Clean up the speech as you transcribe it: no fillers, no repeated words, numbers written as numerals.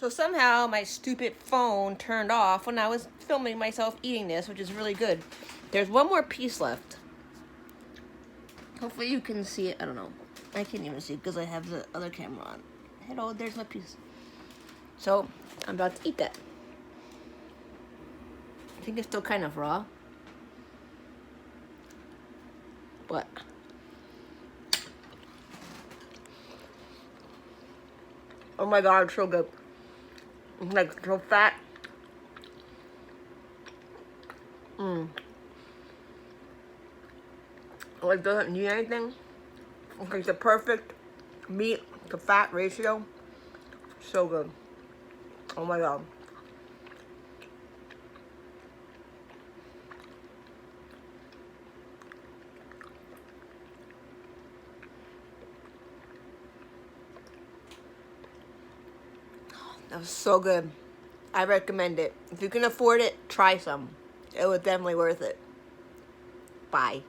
So somehow my stupid phone turned off when I was filming myself eating this, which is really good. There's one more piece left. Hopefully you can see it. I don't know. I can't even see it because I have the other camera on. Hello, there's my piece. So I'm about to eat that. I think it's still kind of raw. But oh my god, it's so good. It's like so fat. Like doesn't need anything. It's like the perfect meat to fat ratio. So good. Oh my god. That was so good. I recommend it. If you can afford it, try some. It was definitely worth it. Bye.